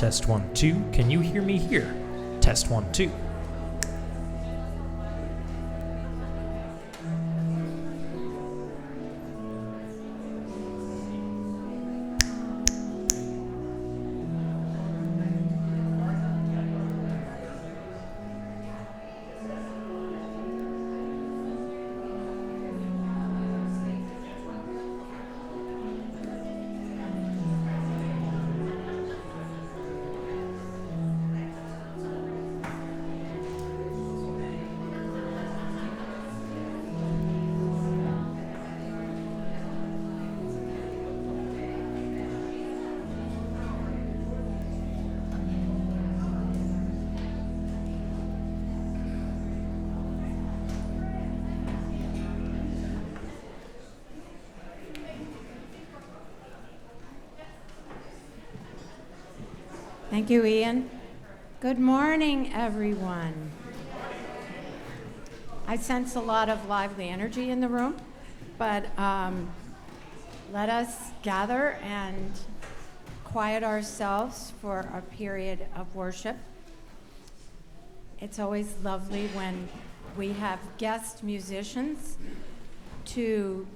Test 1, 2. Can you hear me here? Test 1, 2. Thank you, Ian. Good morning, everyone. I sense a lot of lively energy in the room, but let us gather and quiet ourselves for a period of worship. It's always lovely when we have guest musicians to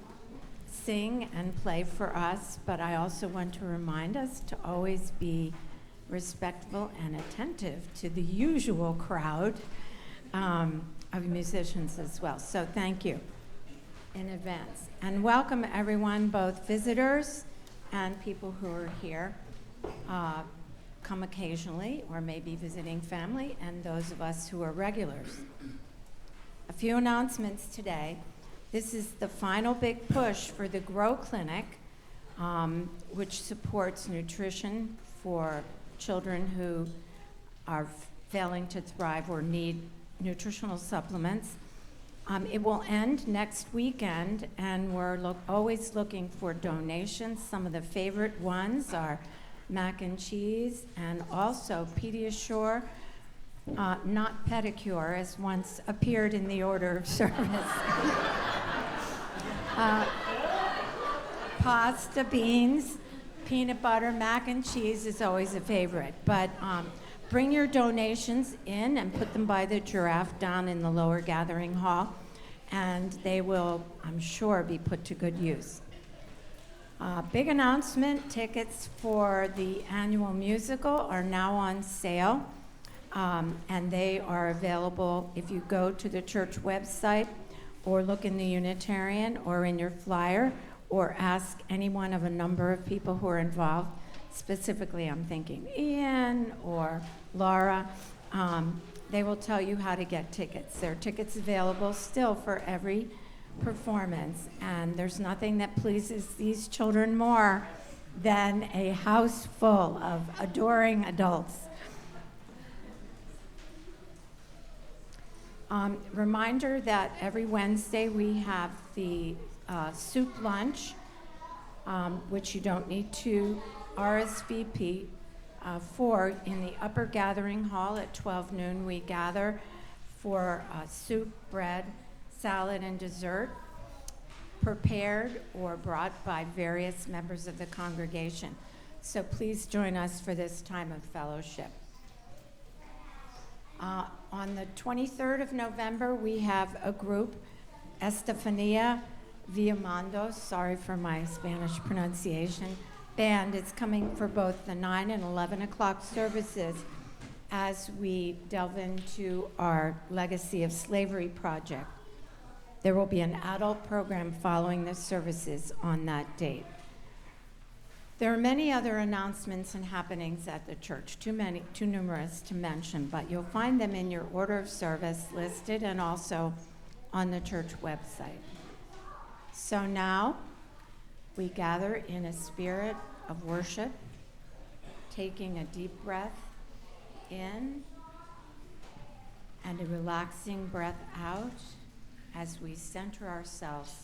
sing and play for us, but I also want to remind us to always be respectful and attentive to the usual crowd of musicians as well. So thank you in advance. And welcome everyone, both visitors and people who are here, come occasionally or maybe visiting family, and those of us who are regulars. A few announcements today. This is the final big push for the Grow Clinic, which supports nutrition for children who are failing to thrive or need nutritional supplements. It will end next weekend, and we're always looking for donations. Some of the favorite ones are mac and cheese and also Pediasure, not pedicure, as once appeared in the order of service. Pasta, beans, peanut butter, mac and cheese is always a favorite, but bring your donations in and put them by the giraffe down in the lower gathering hall, and they will, I'm sure, be put to good use. Big announcement, tickets for the annual musical are now on sale, and they are available if you go to the church website or look in the Unitarian or in your flyer, or ask any one of a number of people who are involved. Specifically, I'm thinking Ian or Laura. They will tell you how to get tickets. There are tickets available still for every performance, and there's nothing that pleases these children more than a house full of adoring adults. Reminder that every Wednesday we have the soup lunch, which you don't need to RSVP for. In the upper gathering hall at 12 noon, we gather for soup, bread, salad, and dessert, prepared or brought by various members of the congregation. So please join us for this time of fellowship. On the 23rd of November, we have a group, Estefania Villamandos, sorry for my Spanish pronunciation, band. It's coming for both the 9 and 11 o'clock services as we delve into our Legacy of Slavery project. There will be an adult program following the services on that date. There are many other announcements and happenings at the church, too numerous to mention, but you'll find them in your order of service listed and also on the church website. So now we gather in a spirit of worship, taking a deep breath in and a relaxing breath out as we center ourselves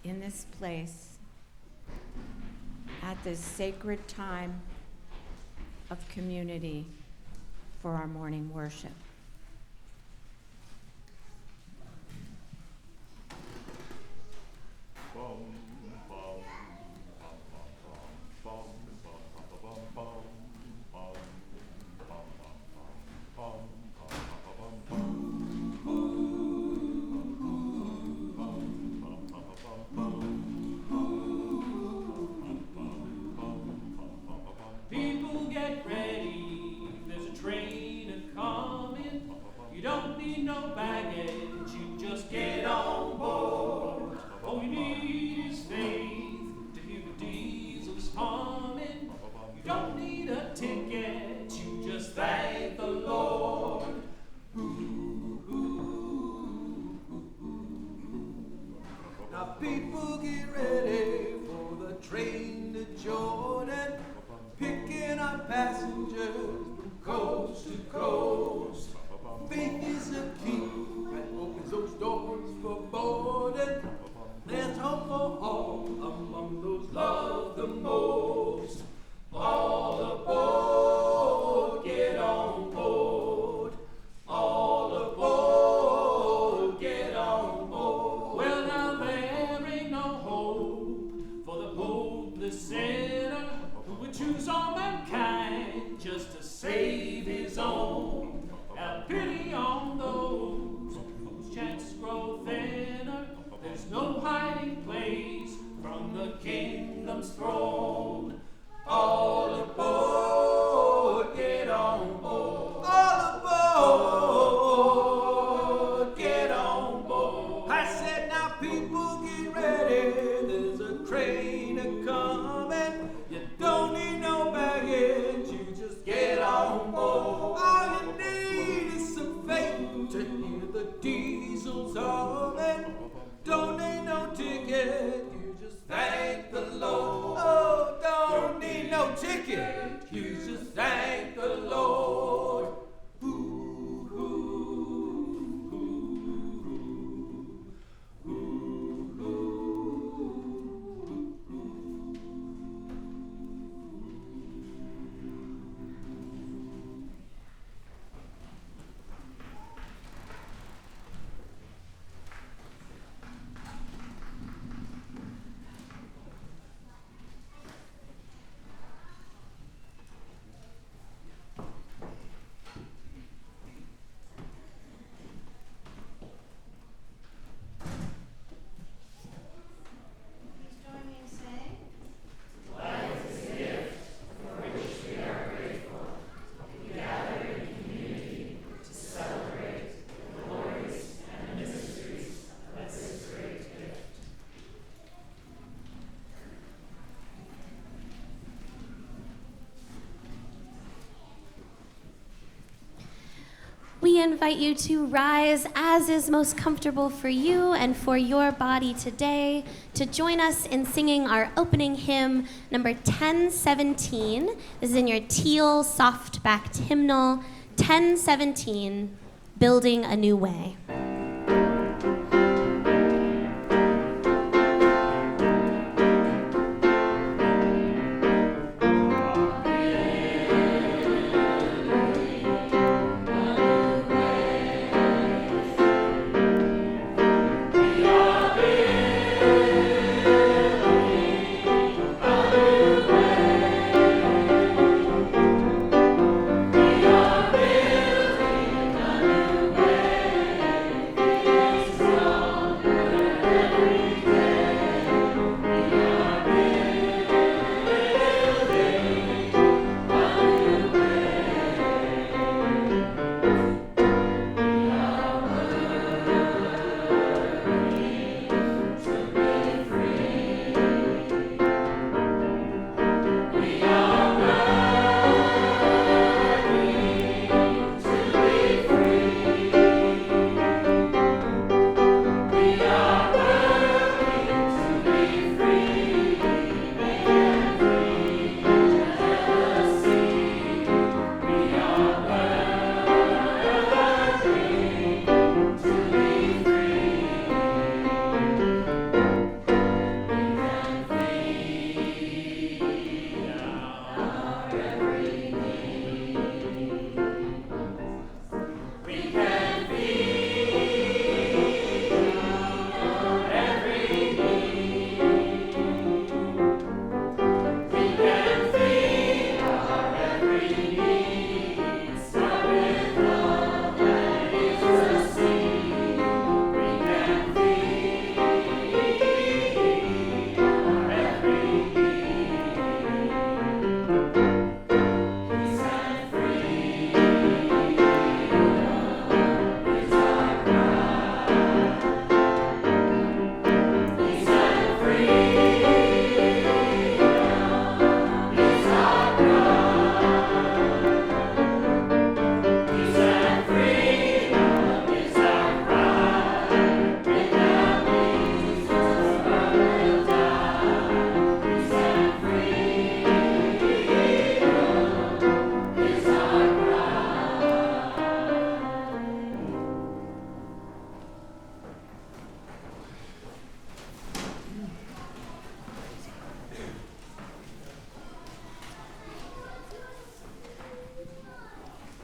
in this place at this sacred time of community for our morning worship. Now people get ready for the train to Jordan, picking up passengers from coast to coast. Faith is a key that opens those doors for boarding. There's hope for all among those loved the most. All aboard, get on board. All aboard, get on board. Well, now there ain't no hope for the hopeless sinner who would choose all mankind just to save his own. Have pity on those whose chances grow thinner. There's no hiding place from the kingdom's throne. All aboard, get on board. All aboard, get on board. I said, now people get ready. There's a train a-coming. You don't need no baggage. You just get on board. All you need is some faith to hear the diesels humming. Don't need no ticket. You just thank the Lord. Oh, don't need no ticket. You just thank the Lord. Ooh, ooh, ooh, ooh, ooh, We invite you to rise as is most comfortable for you and for your body today to join us in singing our opening hymn, number 1017. This is in your teal, soft-backed hymnal, 1017, Building a New Way.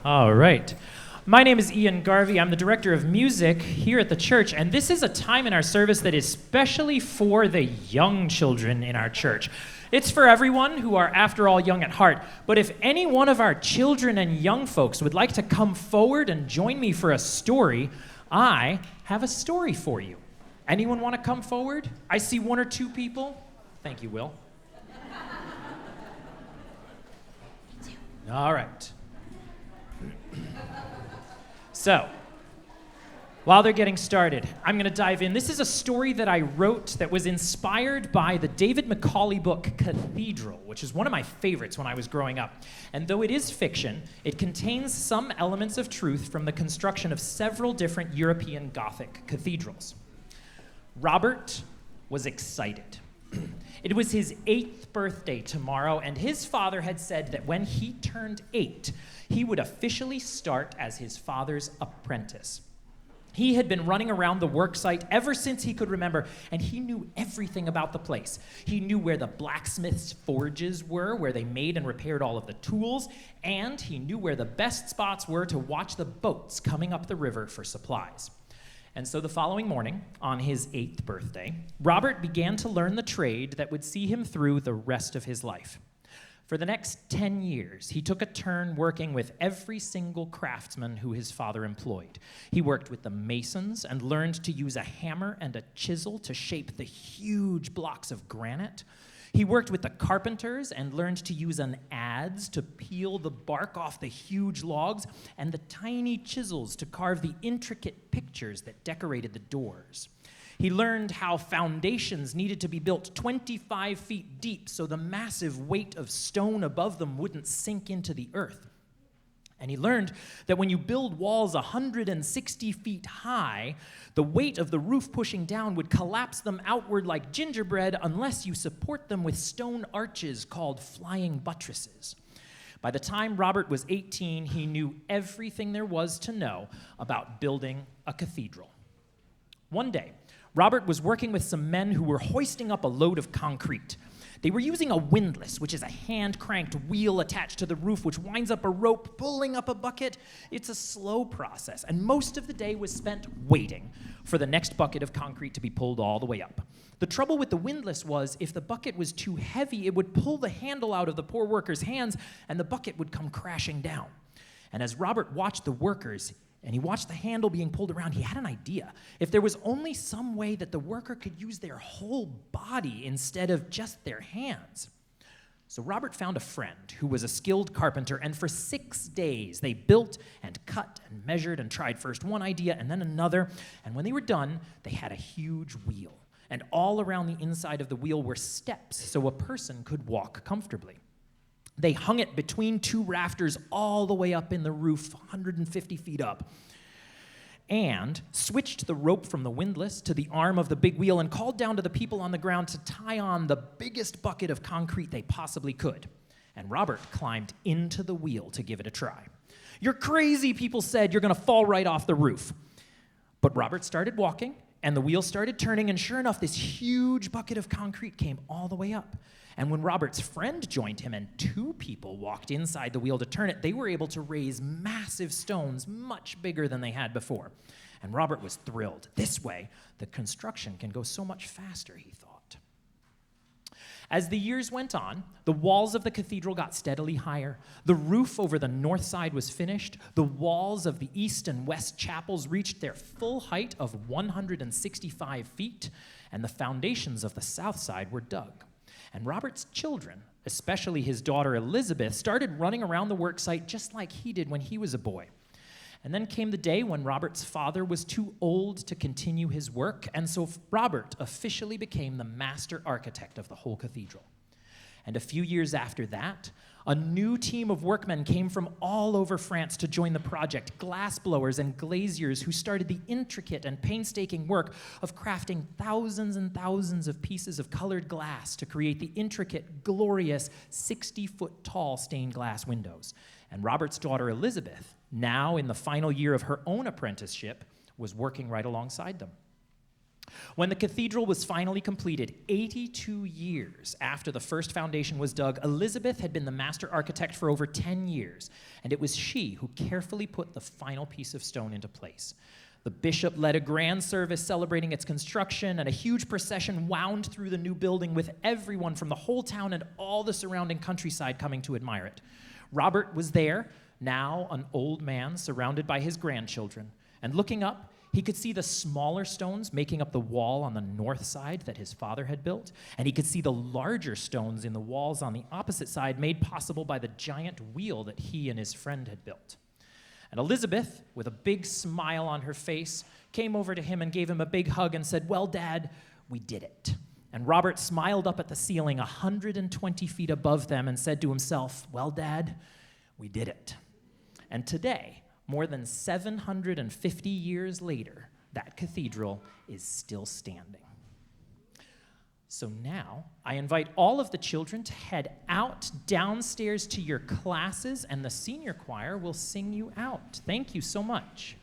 All right. My name is Ian Garvie. I'm the director of music here at the church, and this is a time in our service that is specially for the young children in our church. It's for everyone who are, after all, young at heart. But if any one of our children and young folks would like to come forward and join me for a story, I have a story for you. Anyone want to come forward? I see one or two people. Thank you, Will. All right. So, while they're getting started, I'm going to dive in. This is a story that I wrote that was inspired by the David Macaulay book Cathedral, which is one of my favorites when I was growing up. And though it is fiction, it contains some elements of truth from the construction of several different European Gothic cathedrals. Robert was excited. It was his 8th birthday tomorrow, and his father had said that when he turned 8, he would officially start as his father's apprentice. He had been running around the worksite ever since he could remember, and he knew everything about the place. He knew where the blacksmith's forges were, where they made and repaired all of the tools, and he knew where the best spots were to watch the boats coming up the river for supplies. And so the following morning, on his 8th birthday, Robert began to learn the trade that would see him through the rest of his life. For the next 10 years, he took a turn working with every single craftsman who his father employed. He worked with the masons and learned to use a hammer and a chisel to shape the huge blocks of granite. He worked with the carpenters and learned to use an adze to peel the bark off the huge logs and the tiny chisels to carve the intricate pictures that decorated the doors. He learned how foundations needed to be built 25 feet deep so the massive weight of stone above them wouldn't sink into the earth. And he learned that when you build walls 160 feet high, the weight of the roof pushing down would collapse them outward like gingerbread unless you support them with stone arches called flying buttresses. By the time Robert was 18, he knew everything there was to know about building a cathedral. One day, Robert was working with some men who were hoisting up a load of concrete. They were using a windlass, which is a hand-cranked wheel attached to the roof, which winds up a rope pulling up a bucket. It's a slow process, and most of the day was spent waiting for the next bucket of concrete to be pulled all the way up. The trouble with the windlass was, if the bucket was too heavy, it would pull the handle out of the poor workers' hands, and the bucket would come crashing down. And as Robert watched the workers, and he watched the handle being pulled around, he had an idea. If there was only some way that the worker could use their whole body instead of just their hands. So Robert found a friend who was a skilled carpenter, and for 6 days they built and cut and measured and tried first one idea and then another, and when they were done, they had a huge wheel. And all around the inside of the wheel were steps so a person could walk comfortably. They hung it between two rafters all the way up in the roof, 150 feet up, and switched the rope from the windlass to the arm of the big wheel and called down to the people on the ground to tie on the biggest bucket of concrete they possibly could. And Robert climbed into the wheel to give it a try. "You're crazy," people said. "You're going to fall right off the roof." But Robert started walking, and the wheel started turning, and sure enough, this huge bucket of concrete came all the way up. And when Robert's friend joined him and 2 people walked inside the wheel to turn it, they were able to raise massive stones much bigger than they had before. And Robert was thrilled. This way, the construction can go so much faster, he thought. As the years went on, the walls of the cathedral got steadily higher. The roof over the north side was finished. The walls of the east and west chapels reached their full height of 165 feet, and the foundations of the south side were dug. And Robert's children, especially his daughter Elizabeth, started running around the worksite just like he did when he was a boy. And then came the day when Robert's father was too old to continue his work, and so Robert officially became the master architect of the whole cathedral. And a few years after that, a new team of workmen came from all over France to join the project, glassblowers and glaziers who started the intricate and painstaking work of crafting thousands and thousands of pieces of colored glass to create the intricate, glorious 60-foot-tall stained glass windows. And Robert's daughter Elizabeth, now in the final year of her own apprenticeship, was working right alongside them. When the cathedral was finally completed, 82 years after the first foundation was dug, Elizabeth had been the master architect for over 10 years, and it was she who carefully put the final piece of stone into place. The bishop led a grand service celebrating its construction, and a huge procession wound through the new building with everyone from the whole town and all the surrounding countryside coming to admire it. Robert was there, now an old man surrounded by his grandchildren, and looking up, he could see the smaller stones making up the wall on the north side that his father had built, and he could see the larger stones in the walls on the opposite side made possible by the giant wheel that he and his friend had built. And Elizabeth, with a big smile on her face, came over to him and gave him a big hug and said, "Well, Dad, we did it." And Robert smiled up at the ceiling 120 feet above them and said to himself, "Well, Dad, we did it." And today, more than 750 years later, that cathedral is still standing. So now, I invite all of the children to head out downstairs to your classes, and the senior choir will sing you out. Thank you so much.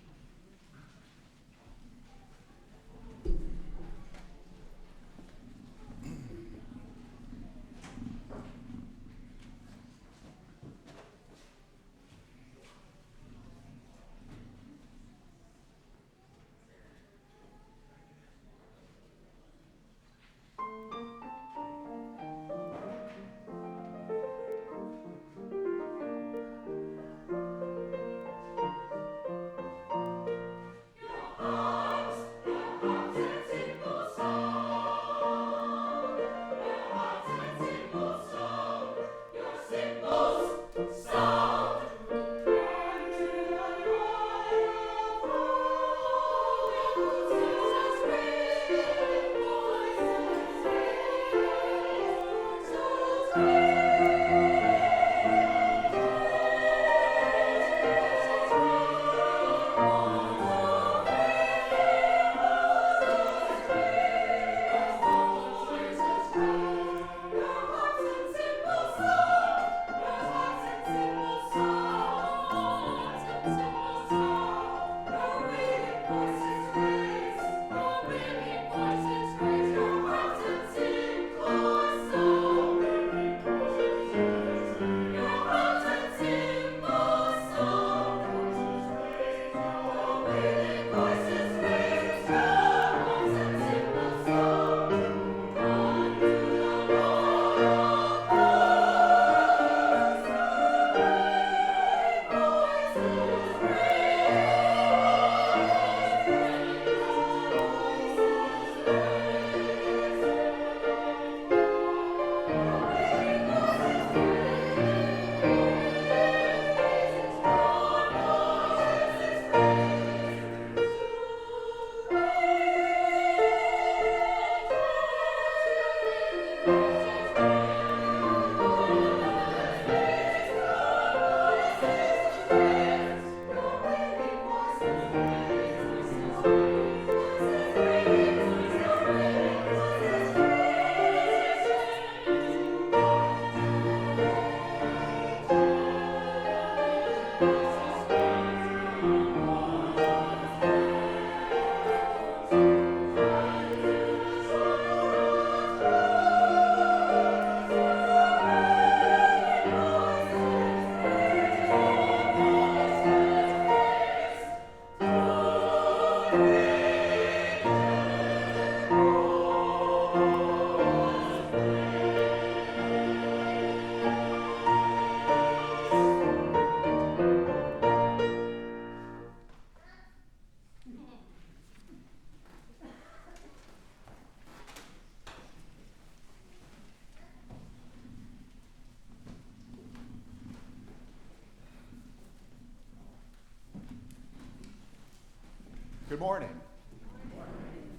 Good morning.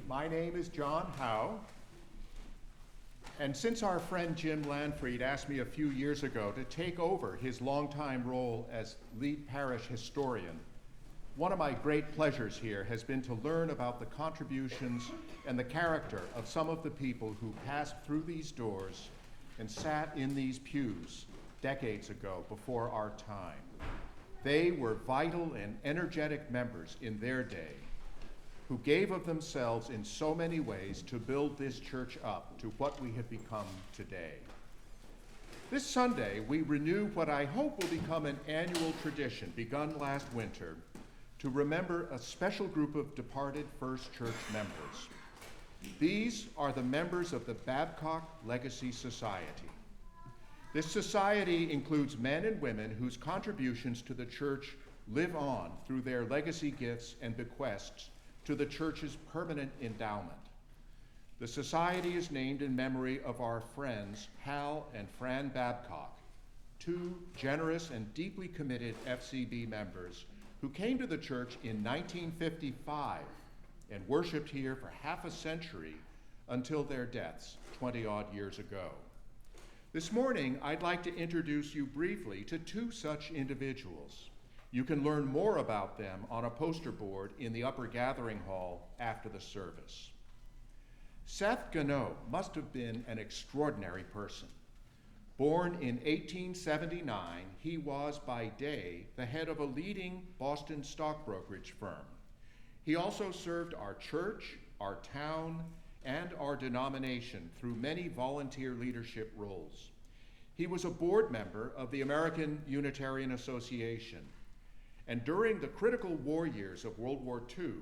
My name is John Howe, and since our friend Jim Lanfried asked me a few years ago to take over his longtime role as lead parish historian, one of my great pleasures here has been to learn about the contributions and the character of some of the people who passed through these doors and sat in these pews decades ago before our time. They were vital and energetic members in their day. who gave of themselves in so many ways to build this church up to what we have become today. This Sunday, we renew what I hope will become an annual tradition begun last winter to remember a special group of departed First Church members. These are the members of the Babcock Legacy Society. This society includes men and women whose contributions to the church live on through their legacy gifts and bequests to the church's permanent endowment. The society is named in memory of our friends Hal and Fran Babcock, two generous and deeply committed FCB members who came to the church in 1955 and worshiped here for half a century until their deaths 20-odd years ago. This morning, I'd like to introduce you briefly to two such individuals. You can learn more about them on a poster board in the upper gathering hall after the service. Seth Gano must have been an extraordinary person. Born in 1879, he was by day the head of a leading Boston stock brokerage firm. He also served our church, our town, and our denomination through many volunteer leadership roles. He was a board member of the American Unitarian Association, and during the critical war years of World War II,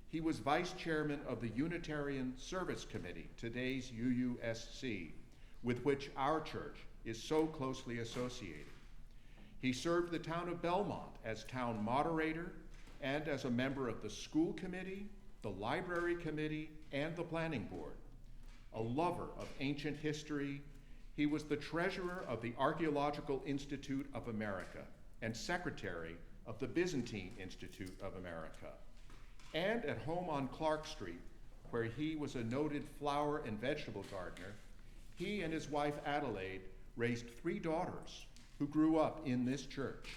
he was vice chairman of the Unitarian Service Committee, today's UUSC, with which our church is so closely associated. He served the town of Belmont as town moderator and as a member of the school committee, the library committee, and the planning board. A lover of ancient history, he was the treasurer of the Archaeological Institute of America and secretary of the Byzantine Institute of America. And at home on Clark Street, where he was a noted flower and vegetable gardener, he and his wife Adelaide raised 3 daughters who grew up in this church.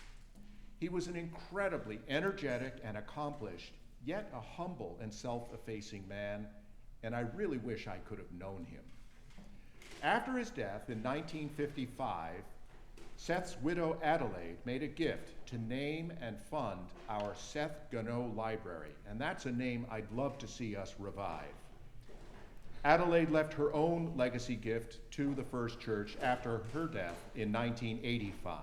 He was an incredibly energetic and accomplished, yet a humble and self-effacing man, and I really wish I could have known him. After his death in 1955, Seth's widow Adelaide made a gift to name and fund our Seth Gano Library, and that's a name I'd love to see us revive. Adelaide left her own legacy gift to the First Church after her death in 1985.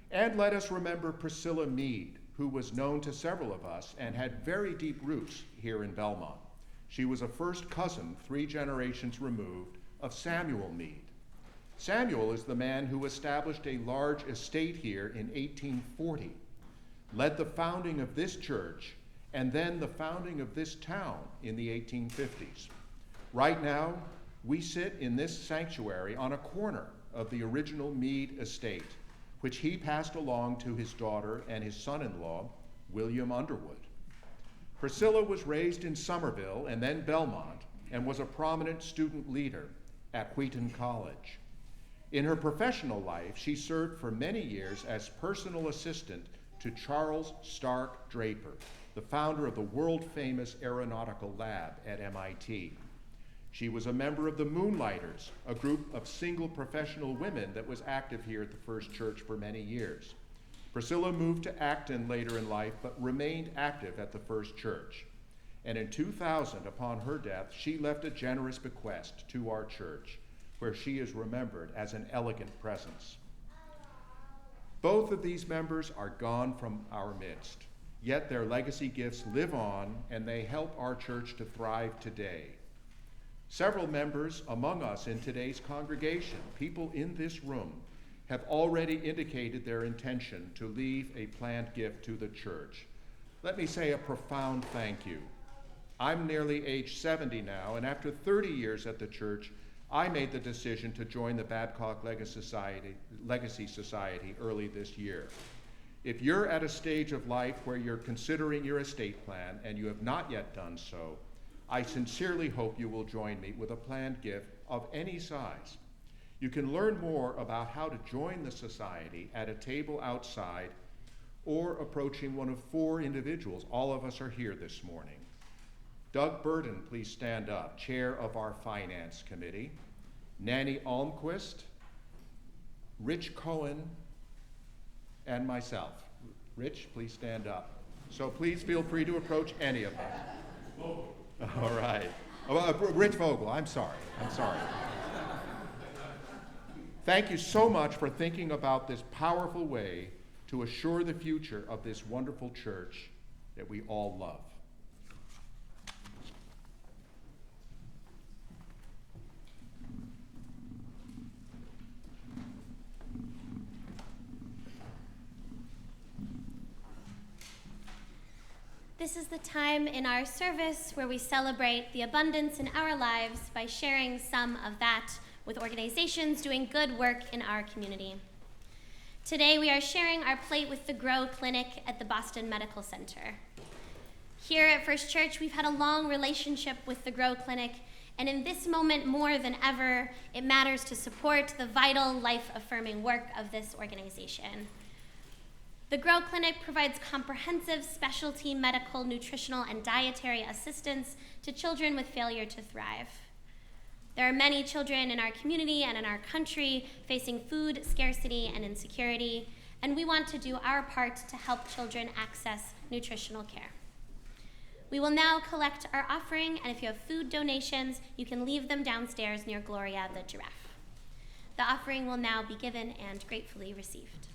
And let us remember Priscilla Meade, who was known to several of us and had very deep roots here in Belmont. She was a first cousin, 3 generations removed, of Samuel Meade. Samuel is the man who established a large estate here in 1840, led the founding of this church, and then the founding of this town in the 1850s. Right now, we sit in this sanctuary on a corner of the original Meade estate, which he passed along to his daughter and his son-in-law, William Underwood. Priscilla was raised in Somerville and then Belmont, and was a prominent student leader at Wheaton College. In her professional life, she served for many years as personal assistant to Charles Stark Draper, the founder of the world-famous aeronautical lab at MIT. She was a member of the Moonlighters, a group of single professional women that was active here at the First Church for many years. Priscilla moved to Acton later in life, but remained active at the First Church. And in 2000, upon her death, she left a generous bequest to our church, where she is remembered as an elegant presence. Both of these members are gone from our midst, yet their legacy gifts live on, and they help our church to thrive today. Several members among us in today's congregation, people in this room, have already indicated their intention to leave a planned gift to the church. Let me say a profound thank you. I'm nearly age 70 now, and after 30 years at the church, I made the decision to join the Babcock Legacy Society early this year. If you're at a stage of life where you're considering your estate plan and you have not yet done so, I sincerely hope you will join me with a planned gift of any size. You can learn more about how to join the society at a table outside or approaching one of 4 individuals. All of us are here this morning. Doug Burden, please stand up, chair of our finance committee. Nanny Almquist, Rich Cohen, and myself. Rich, please stand up. So please feel free to approach any of them. All right. Rich Vogel, I'm sorry. Thank you so much for thinking about this powerful way to assure the future of this wonderful church that we all love. This is the time in our service where we celebrate the abundance in our lives by sharing some of that with organizations doing good work in our community. Today we are sharing our plate with the Grow Clinic at the Boston Medical Center. Here at First Church, we've had a long relationship with the Grow Clinic, and in this moment more than ever, it matters to support the vital, life-affirming work of this organization. The Grow Clinic provides comprehensive specialty medical, nutritional, and dietary assistance to children with failure to thrive. There are many children in our community and in our country facing food scarcity and insecurity, and we want to do our part to help children access nutritional care. We will now collect our offering, and if you have food donations, you can leave them downstairs near Gloria the giraffe. The offering will now be given and gratefully received.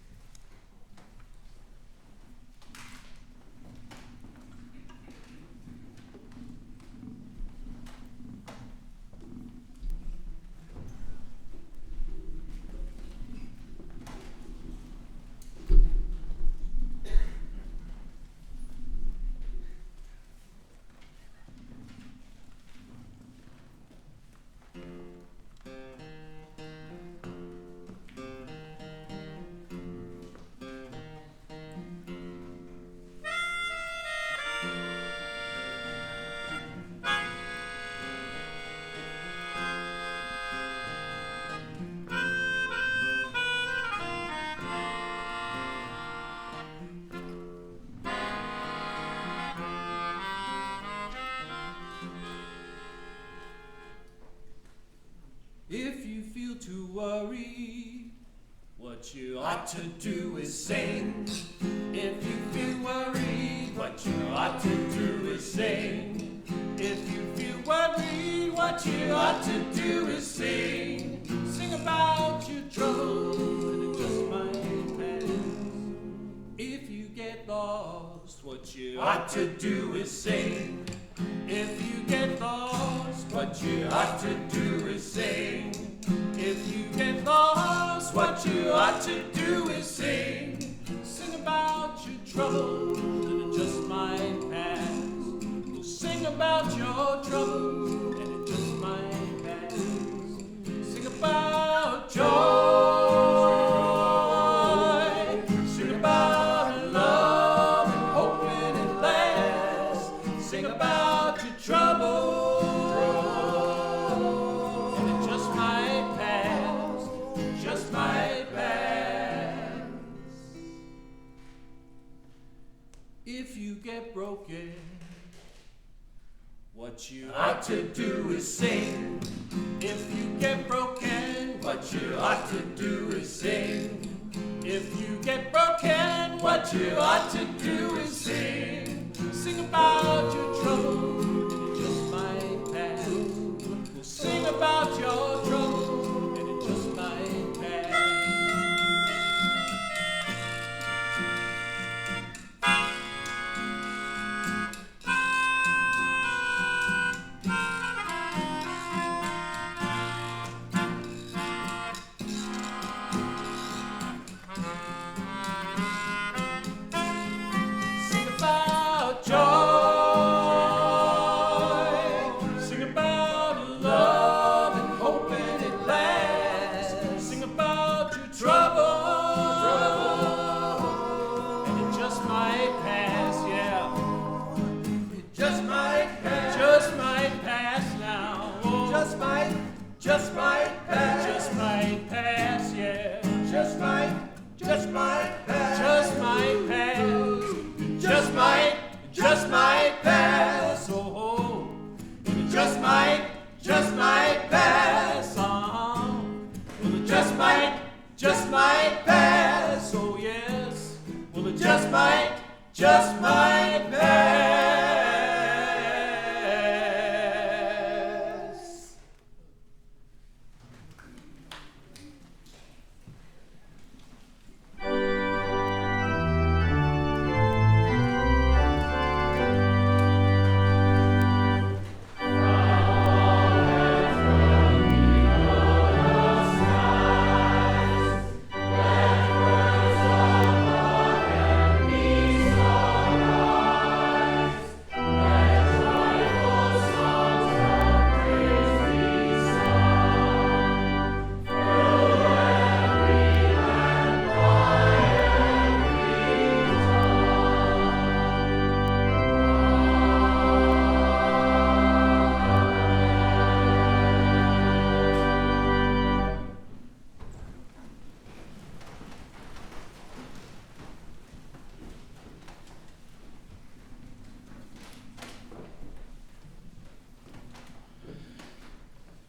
If you feel too worried, what you ought to do is sing. If you feel worried, what you ought to do is sing. If you feel worried, what you ought to do is sing. Sing about your troubles, and it just might pass. If you get lost, what you ought to do is sing. If you get lost, what you ought to do is sing. If you get lost, what you ought to do is sing. Sing about your troubles, and it just might pass. We'll sing about your troubles, and it just might pass. Sing about joy. Sing about love and hope when it lasts. Sing about your troubles. If you get broken, what you ought to do is sing. If you get broken, what you ought to do is sing. If you get broken, what you ought to do is sing. Sing about your troubles, and it just might pass. We'll sing about your troubles, and it just might pass. Just might pass, oh, it just might pass, well, it just might pass, oh yes, well, it just might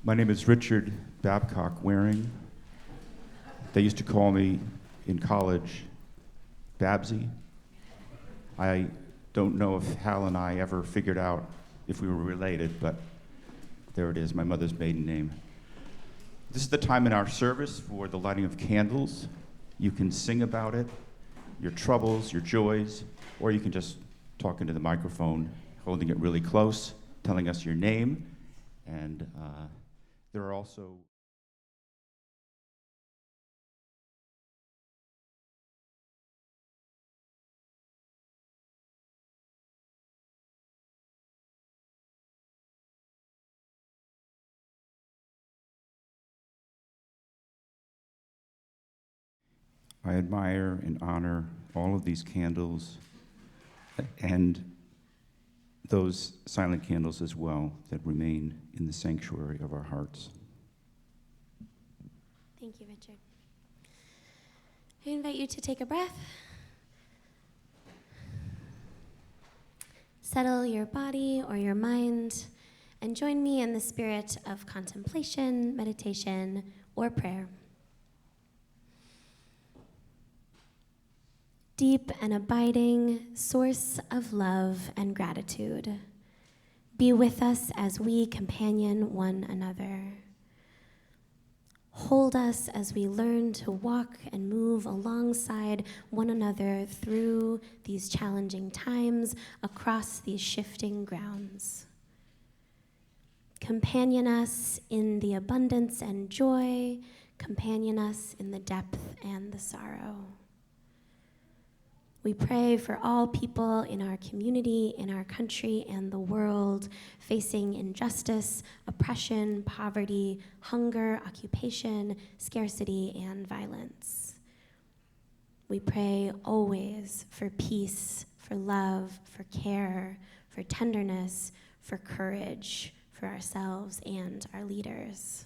My name is Richard Babcock Waring. They used to call me in college Babsy. I don't know if Hal and I ever figured out if we were related, but there it is, my mother's maiden name. This is the time in our service for the lighting of candles. You can sing about it, your troubles, your joys, or you can just talk into the microphone, holding it really close, telling us your name, and there are also I admire and honor all of these candles and those silent candles as well that remain in the sanctuary of our hearts. Thank you, Richard. I invite you to take a breath. Settle your body or your mind and join me in the spirit of contemplation, meditation, or prayer. Deep and abiding source of love and gratitude, be with us as we companion one another. Hold us as we learn to walk and move alongside one another through these challenging times across these shifting grounds. Companion us in the abundance and joy, companion us in the depth and the sorrow. We pray for all people in our community, in our country, and the world facing injustice, oppression, poverty, hunger, occupation, scarcity, and violence. We pray always for peace, for love, for care, for tenderness, for courage, for ourselves and our leaders.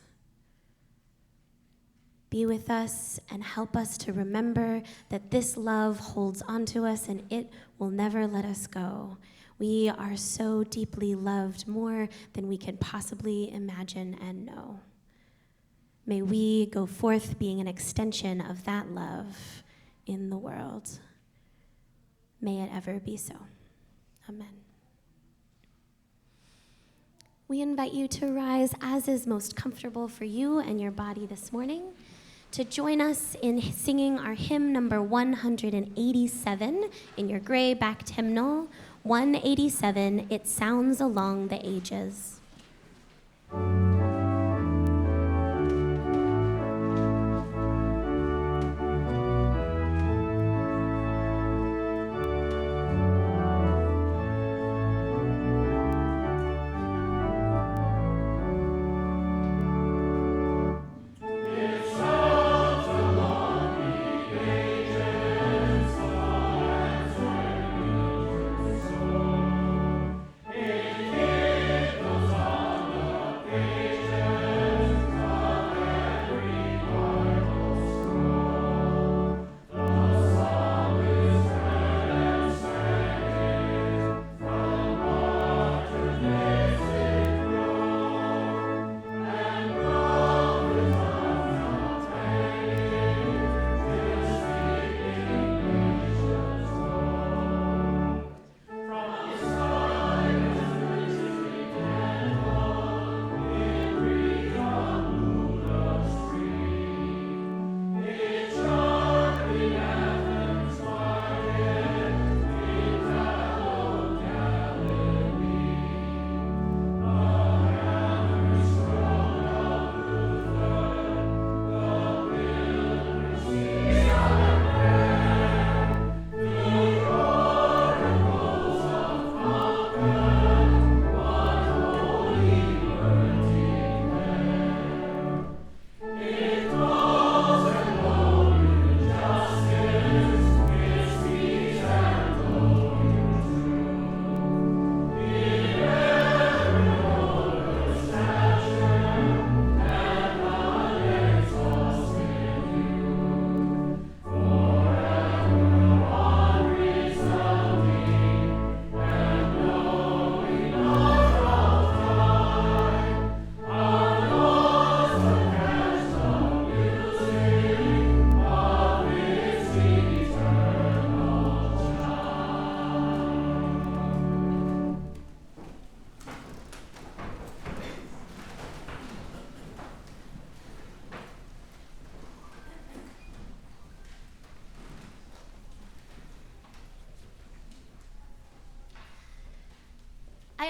Be with us and help us to remember that this love holds onto us and it will never let us go. We are so deeply loved, more than we can possibly imagine and know. May we go forth being an extension of that love in the world. May it ever be so. Amen. We invite you to rise as is most comfortable for you and your body this morning, to join us in singing our hymn number 187 in your gray-backed hymnal, 187, It Sounds Along the Ages. It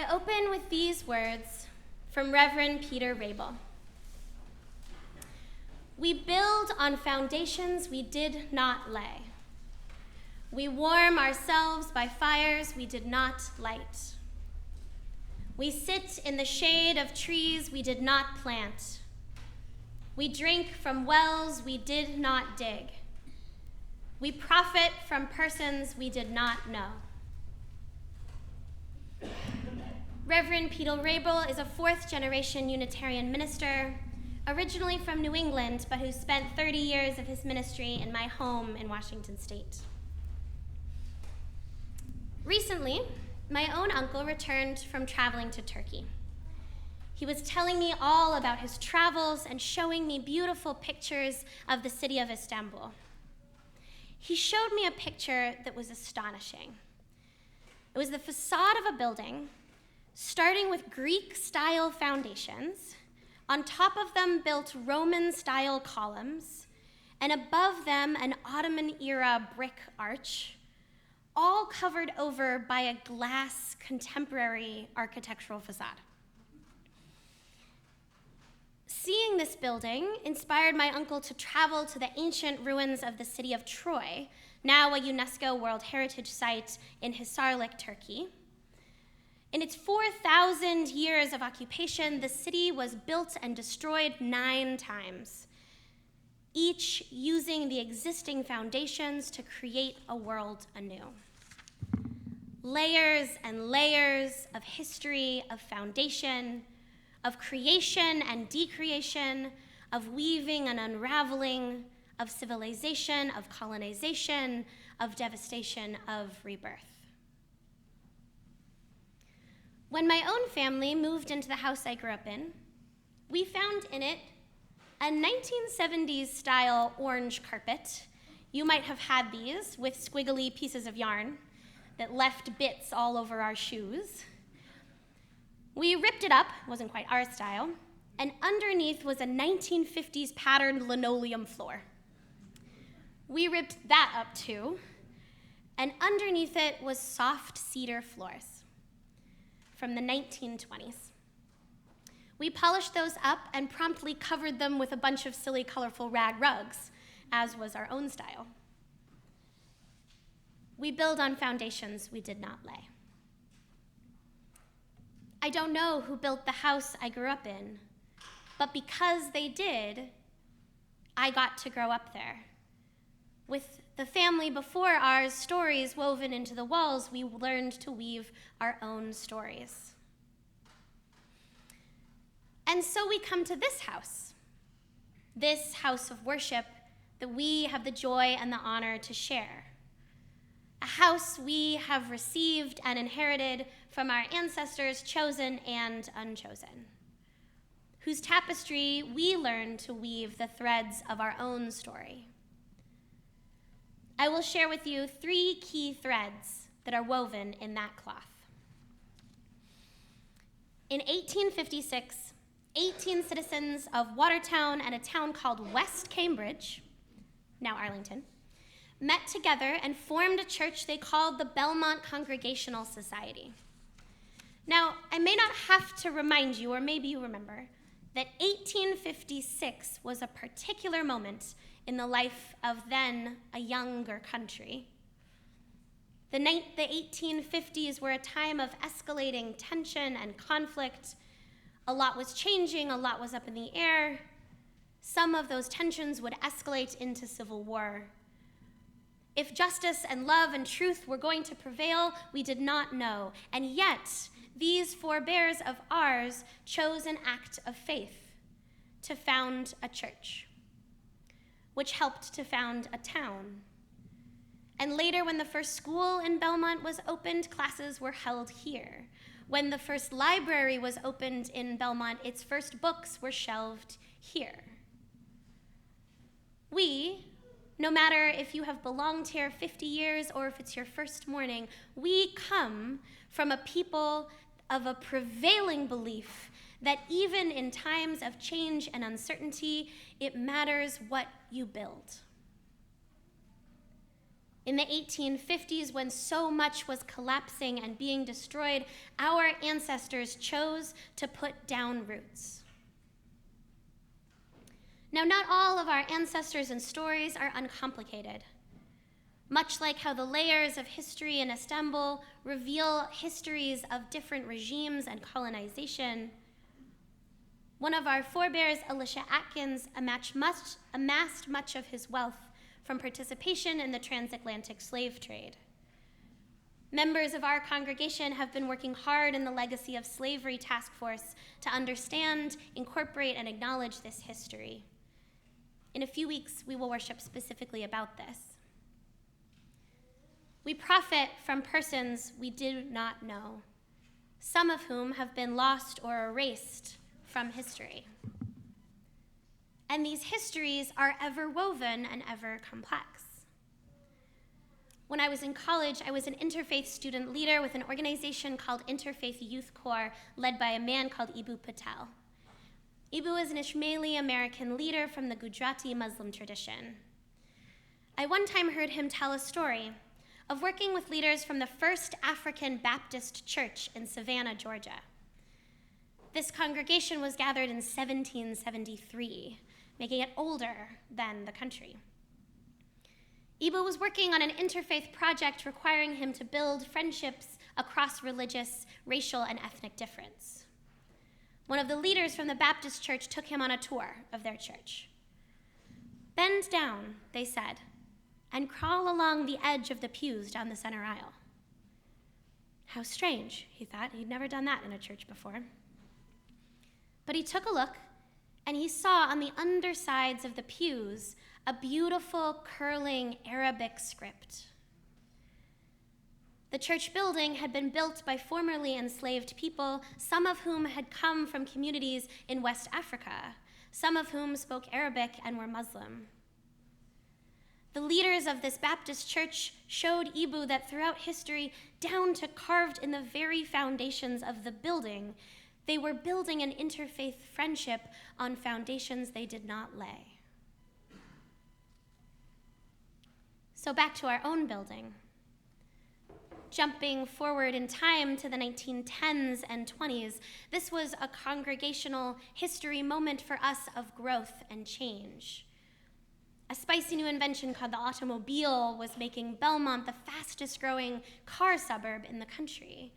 I open with these words from Rev Peter Raible. We build on foundations we did not lay. We warm ourselves by fires we did not light. We sit in the shade of trees we did not plant. We drink from wells we did not dig. We profit from persons we did not know. Reverend Peter Raible is a fourth-generation Unitarian minister, originally from New England, but who spent 30 years of his ministry in my home in Washington State. Recently, my own uncle returned from traveling to Turkey. He was telling me all about his travels and showing me beautiful pictures of the city of Istanbul. He showed me a picture that was astonishing. It was the facade of a building, starting with Greek-style foundations. On top of them built Roman-style columns, and above them an Ottoman-era brick arch, all covered over by a glass contemporary architectural facade. Seeing this building inspired my uncle to travel to the ancient ruins of the city of Troy, now a UNESCO World Heritage Site in Hisarlik, Turkey. In its 4,000 years of occupation, the city was built and destroyed 9 times, each using the existing foundations to create a world anew. Layers and layers of history, of foundation, of creation and decreation, of weaving and unraveling, of civilization, of colonization, of devastation, of rebirth. When my own family moved into the house I grew up in, we found in it a 1970s style orange carpet. You might have had these with squiggly pieces of yarn that left bits all over our shoes. We ripped it up, wasn't quite our style, and underneath was a 1950s patterned linoleum floor. We ripped that up too, and underneath it was soft cedar floors from the 1920s. We polished those up and promptly covered them with a bunch of silly, colorful rag rugs, as was our own style. We build on foundations we did not lay. I don't know who built the house I grew up in, but because they did, I got to grow up there. With the family before ours stories woven into the walls, we learned to weave our own stories. And so we come to this house of worship that we have the joy and the honor to share. A house we have received and inherited from our ancestors, chosen and unchosen, whose tapestry we learn to weave the threads of our own story. I will share with you 3 key threads that are woven in that cloth. In 1856, 18 citizens of Watertown and a town called West Cambridge, now Arlington, met together and formed a church they called the Belmont Congregational Society. Now, I may not have to remind you, or maybe you remember, that 1856 was a particular moment in the life of then a younger country. The 1850s were a time of escalating tension and conflict. A lot was changing, a lot was up in the air. Some of those tensions would escalate into civil war. If justice and love and truth were going to prevail, we did not know. And yet, these forebears of ours chose an act of faith to found a church, which helped to found a town. And later, when the first school in Belmont was opened, classes were held here. When the first library was opened in Belmont, its first books were shelved here. We, no matter if you have belonged here 50 years or if it's your first morning, we come from a people of a prevailing belief that even in times of change and uncertainty, it matters what you build. In the 1850s, when so much was collapsing and being destroyed, our ancestors chose to put down roots. Now, not all of our ancestors and stories are uncomplicated. Much like how the layers of history in Istanbul reveal histories of different regimes and colonization, one of our forebears, Elisha Atkins, amassed much of his wealth from participation in the transatlantic slave trade. Members of our congregation have been working hard in the Legacy of Slavery Task Force to understand, incorporate, and acknowledge this history. In a few weeks, we will worship specifically about this. We profit from persons we do not know, some of whom have been lost or erased from history. And these histories are ever woven and ever complex. When I was in college, I was an interfaith student leader with an organization called Interfaith Youth Corps, led by a man called Ibu Patel. Ibu is an Ismaili American leader from the Gujarati Muslim tradition. I one time heard him tell a story of working with leaders from the First African Baptist Church in Savannah, Georgia. This congregation was gathered in 1773, making it older than the country. Ibu was working on an interfaith project requiring him to build friendships across religious, racial, and ethnic difference. One of the leaders from the Baptist church took him on a tour of their church. "Bend down," they said, "and crawl along the edge of the pews down the center aisle." How strange, he thought. He'd never done that in a church before. But he took a look, and he saw on the undersides of the pews a beautiful, curling Arabic script. The church building had been built by formerly enslaved people, some of whom had come from communities in West Africa, some of whom spoke Arabic and were Muslim. The leaders of this Baptist church showed Ibu that throughout history, down to carved in the very foundations of the building, they were building an interfaith friendship on foundations they did not lay. So back to our own building. Jumping forward in time to the 1910s and 20s, this was a congregational history moment for us of growth and change. A spicy new invention called the automobile was making Belmont the fastest growing car suburb in the country,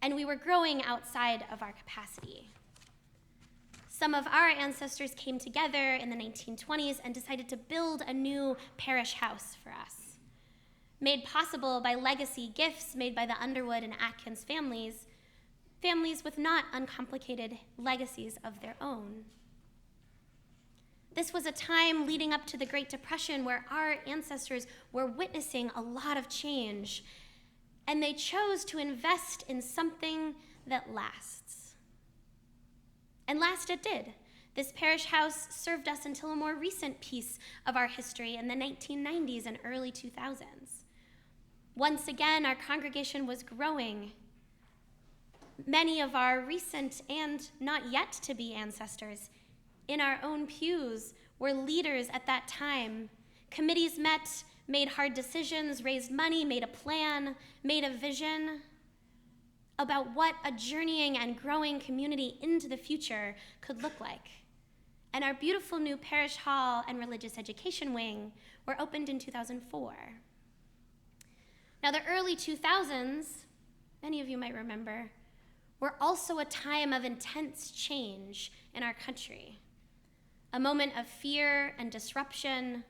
and we were growing outside of our capacity. Some of our ancestors came together in the 1920s and decided to build a new parish house for us, made possible by legacy gifts made by the Underwood and Atkins families with not uncomplicated legacies of their own. This was a time leading up to the Great Depression where our ancestors were witnessing a lot of change, and they chose to invest in something that lasts. And last it did. This parish house served us until a more recent piece of our history in the 1990s and early 2000s. Once again, our congregation was growing. Many of our recent and not yet to be ancestors in our own pews were leaders at that time. Committees met, made hard decisions, raised money, made a plan, made a vision about what a journeying and growing community into the future could look like. And our beautiful new parish hall and religious education wing were opened in 2004. Now, the early 2000s, many of you might remember, were also a time of intense change in our country. A moment of fear and disruption,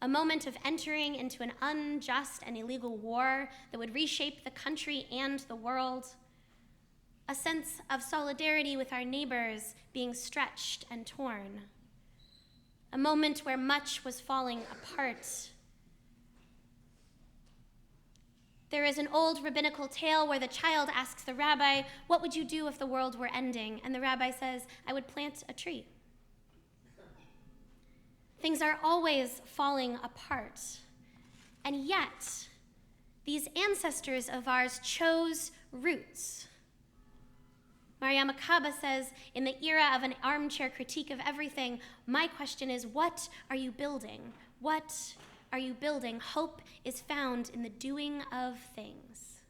a moment of entering into an unjust and illegal war that would reshape the country and the world, a sense of solidarity with our neighbors being stretched and torn, a moment where much was falling apart. There is an old rabbinical tale where the child asks the rabbi, "What would you do if the world were ending?" And the rabbi says, "I would plant a tree." Things are always falling apart. And yet, these ancestors of ours chose roots. Mariama Kaba says, in the era of an armchair critique of everything, my question is, what are you building? What are you building? Hope is found in the doing of things.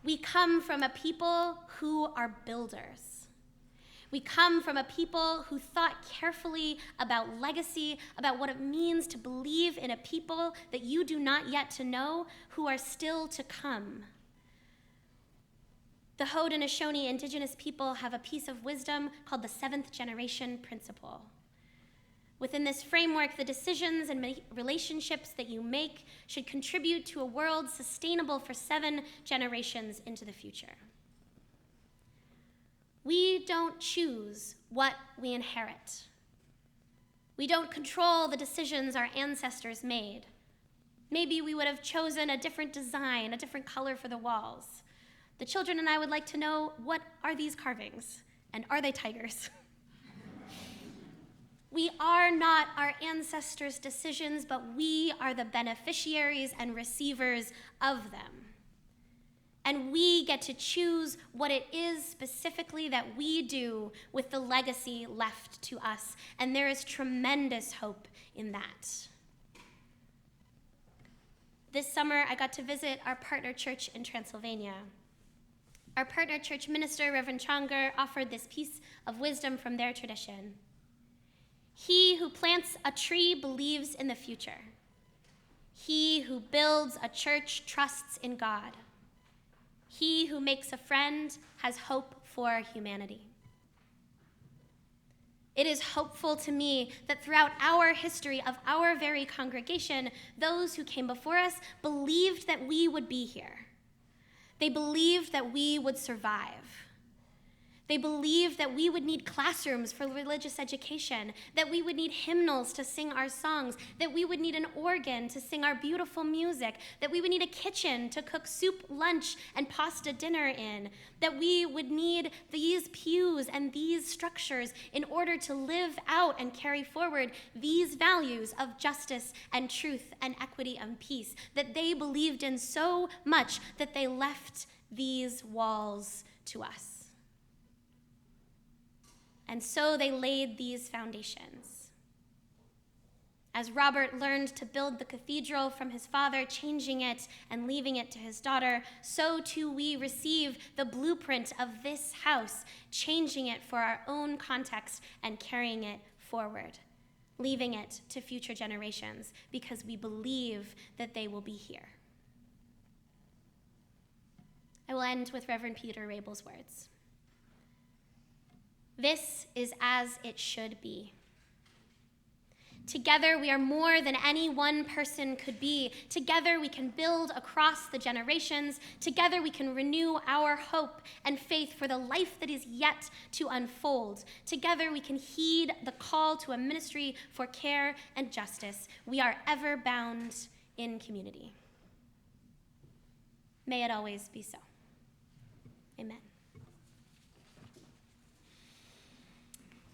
We come from a people who are builders. We come from a people who thought carefully about legacy, about what it means to believe in a people that you do not yet to know, who are still to come. The Haudenosaunee indigenous people have a piece of wisdom called the seventh generation principle. Within this framework, the decisions and relationships that you make should contribute to a world sustainable for 7 generations into the future. We don't choose what we inherit. We don't control the decisions our ancestors made. Maybe we would have chosen a different design, a different color for the walls. The children and I would like to know, what are these carvings? And are they tigers? We are not our ancestors' decisions, but we are the beneficiaries and receivers of them. And we get to choose what it is specifically that we do with the legacy left to us. And there is tremendous hope in that. This summer, I got to visit our partner church in Transylvania. Our partner church minister, Reverend Changer, offered this piece of wisdom from their tradition. He who plants a tree believes in the future. He who builds a church trusts in God. He who makes a friend has hope for humanity. It is hopeful to me that throughout our history of our very congregation, those who came before us believed that we would be here. They believed that we would survive. They believed that we would need classrooms for religious education, that we would need hymnals to sing our songs, that we would need an organ to sing our beautiful music, that we would need a kitchen to cook soup, lunch, and pasta dinner in, that we would need these pews and these structures in order to live out and carry forward these values of justice and truth and equity and peace, that they believed in so much that they left these walls to us. And so they laid these foundations. As Robert learned to build the cathedral from his father, changing it and leaving it to his daughter, so too we receive the blueprint of this house, changing it for our own context and carrying it forward, leaving it to future generations because we believe that they will be here. I will end with Rev Peter Raible's words. This is as it should be. Together, we are more than any one person could be. Together, we can build across the generations. Together, we can renew our hope and faith for the life that is yet to unfold. Together, we can heed the call to a ministry for care and justice. We are ever bound in community. May it always be so. Amen.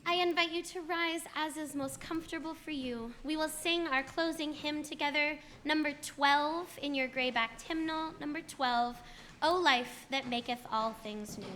I invite you to rise as is most comfortable for you. We will sing our closing hymn together, number 12 in your gray-backed hymnal, number 12, O Life That Maketh All Things New.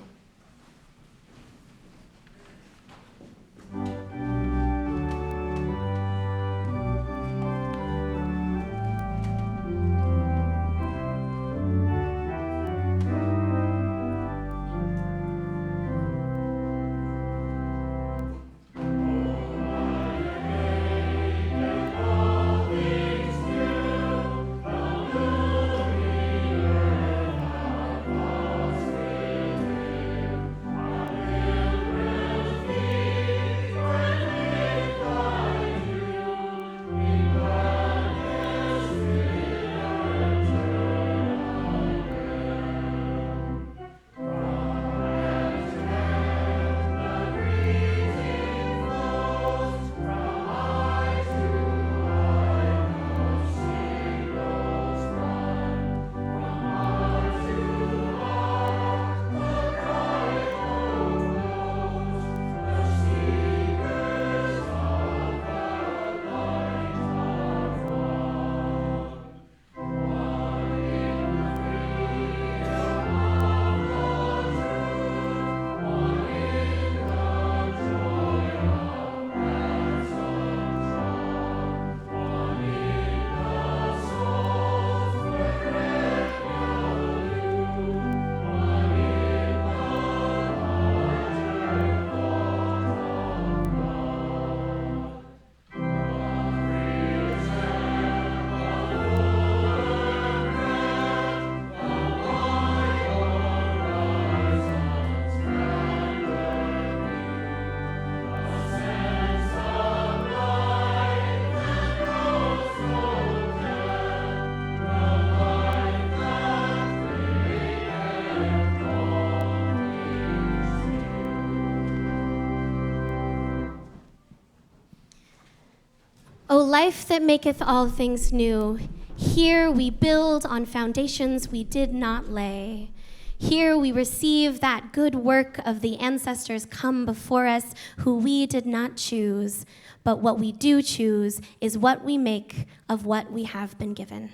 O life that maketh all things new, here we build on foundations we did not lay. Here we receive that good work of the ancestors come before us who we did not choose, but what we do choose is what we make of what we have been given.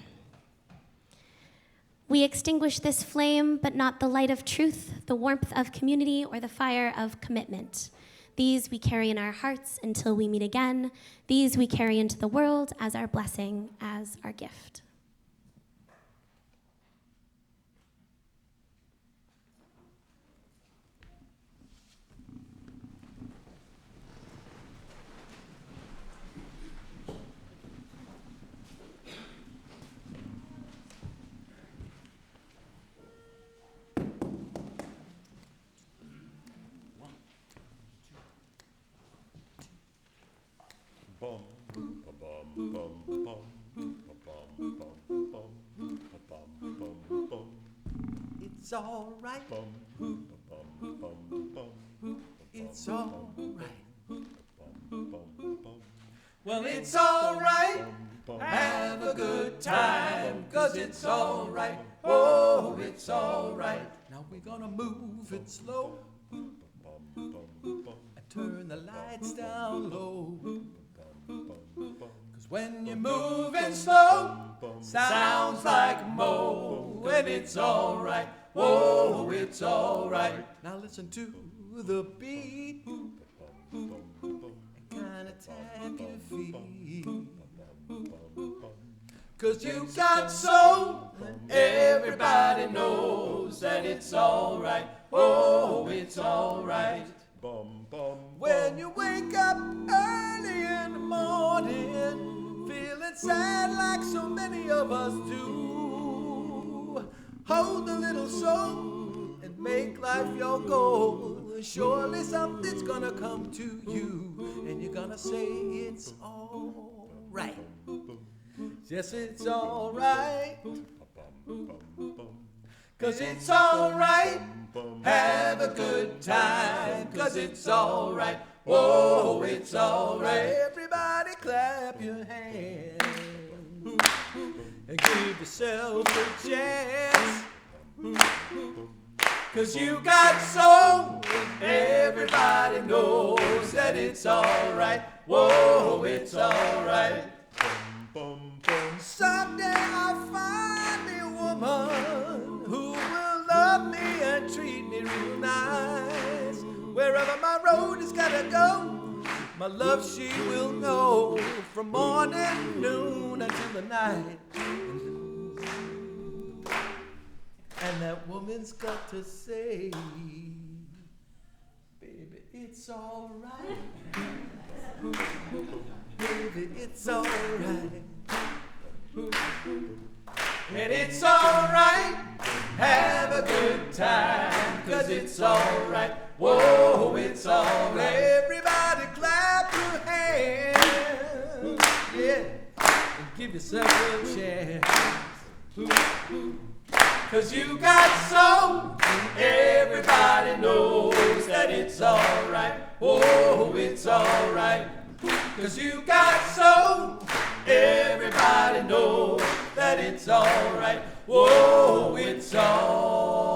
We extinguish this flame, but not the light of truth, the warmth of community, or the fire of commitment. These we carry in our hearts until we meet again. These we carry into the world as our blessing, as our gift. It's all right. It's all right. Well, it's all right. Have a good time, 'cause it's all right. Oh, it's all right. Now we're gonna move it slow and turn the lights down low. 'Cause when you're moving slow, sounds like Mo, and it's all right. Whoa, it's all right. Now listen to the beat and kind of tap your feet. 'Cause you got soul, and everybody knows that it's all right. Oh, it's all right. When you wake up early in the morning, feeling sad like so many of us do, hold a little soul and make life your goal. Surely something's gonna come to you, and you're gonna say it's all right. Yes, it's all right. 'Cause it's all right. Have a good time, 'cause it's all right. Oh, it's all right. Everybody clap your hands and give yourself a chance. 'Cause you got soul, and everybody knows that it's all right. Whoa, it's all right. Someday I'll find me a woman who will love me and treat me real nice. Wherever my road is gotta go, my love she will know, from morning, noon until the night. And that woman's got to say, baby, it's all right. Baby, it's all right. And it's all right. Have a good time, 'cause it's all right. Whoa, it's all right. Everybody clap your hands, yeah, and give yourself a chance. 'Cause you got soul, and everybody knows that it's all right. Oh, it's all right. 'Cause you got soul, everybody knows that it's all right. Whoa, it's all